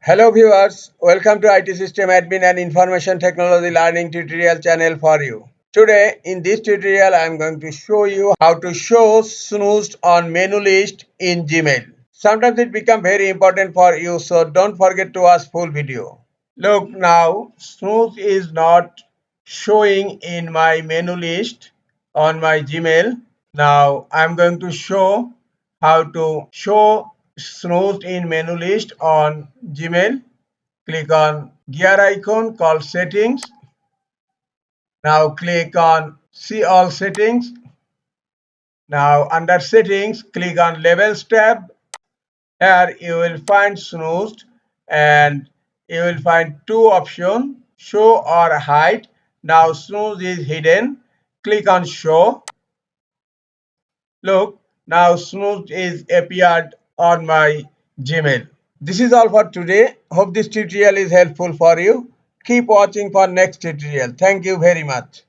Hello viewers, welcome to IT System Admin and Information Technology Learning tutorial channel for you. Today in this tutorial I am going to show you how to show snoozed on menu list in Gmail. Sometimes it becomes very important for you, so don't forget to watch full video. Look, now snooze is not showing in my menu list on my Gmail. Now I'm going to show how to show snoozed in menu list on Gmail. Click on gear icon called settings. Now click on see all settings. Now under settings, click on labels tab. Here you will find snoozed and you will find two options, show or hide. Now snooze is hidden. Click on show. Look, now snooze is appeared on my Gmail. This is all for today. Hope this tutorial is helpful for you. Keep watching for next tutorial. Thank you very much.